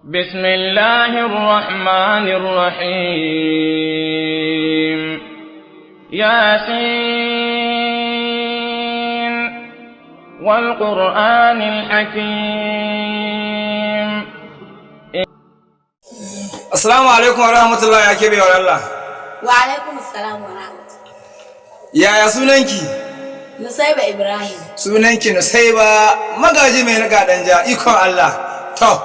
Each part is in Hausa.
بسم الله الرحمن الرحيم ياسين والقرآن الحكيم. Assalamu alaikum wa rahmatullahi ya kebe wa Allah. Wa alaikum assalam wa rahmatullahi. Yaya sunanki? Nusaiba Ibrahim. Sunanki Nusaiba magaji mai na gadanja ikon Allah. To,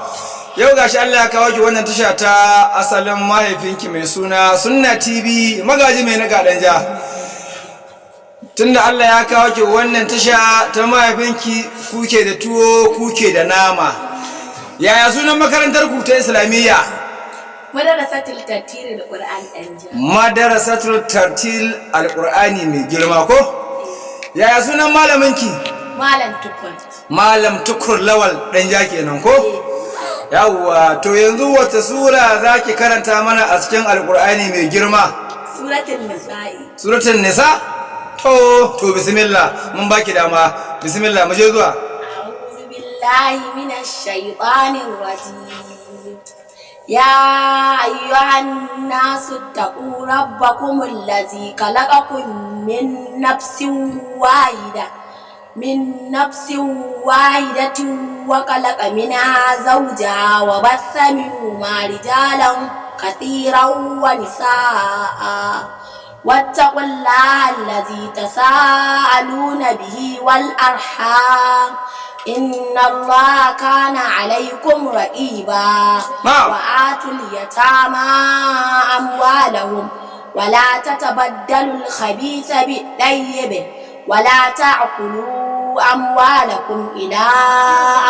yau gashi Allah ya kawo ki wannan tasha ta asalin mahaifinki mai suna Sunna TV magaji mai na gadanja. Tunda Allah ya kawo ki wannan tasha ta mahaifinki kuke da tuwo kuke da nama. Yaya sunan makarantar ku ta Islamiyya? Madarasatul Tartil Al-Qur'an Danja. Madarasatul Tartil Al-Qur'ani mai girma ko? Yaya sunan malaminki? Malam Tukur. Malam Tukur Lawal Danja kenan ko? Yawwa, to yanzu wata sura zaki karanta mana a cikin Al-Qur'ani mai girma? Suratul Nisa'i. Suratul Nisa? To bismillah, mun baki dama. Bismillah, mu je zuwa. A'udhu billahi minash shaitanir rajim. يا أيها الناس اتقوا ربكم الذي خلقكم من نفس واحدة وخلق منها زوجها وبث منهما رجالا كثيرا ونساء واتقوا الله الذي تساءلون به والأرحام إن الله كان عليكم رقيبا. وآتوا اليتامى أموالهم ولا تتبدلوا الخبيث بالطيب ولا تأكلوا أموالكم إلى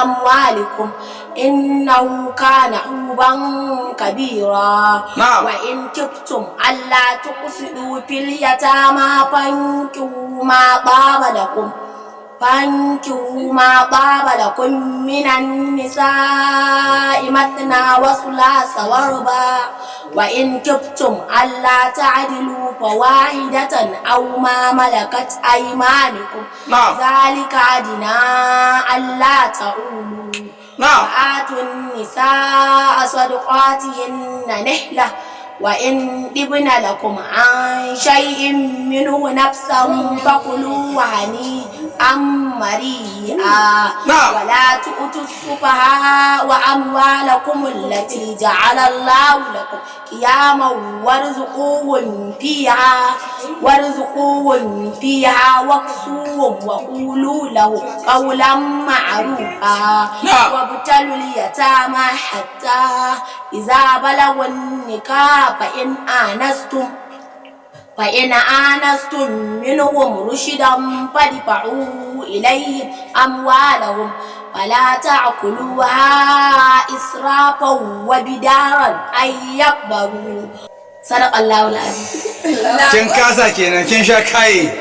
أموالكم إنه كان حوبا كبيرا. وإن كفتم ألا تقسطوا في اليتامى فانكحوا ما طاب لكم من النساء مثنى وثلاث ورباع وإن كفتم ألا تعدلوا فواحدة أو ما ملكت أيمانكم ذلك أدنى ألا تعولوا. وآتوا النساء صدقاتهن نحلة وإن طبن لكم عن شيء منه نفسا فكلوه هنيئا مريئا. ولا تؤتوا السفهاء وأموالكم التي جعل الله لكم قياما وارزقوهم فيها واكسوهم وقولوا له قولا معروفا. وابتلوا اليتامى حتى إذا بلغوا النكاح فإن آنستم منهم رشدا فادفعوا إليهم أموالهم ولا تأكلوها إسرافا وبدارا أن يكبروا. صدق الله العظيم. Kin kasa kenan kin sha kai.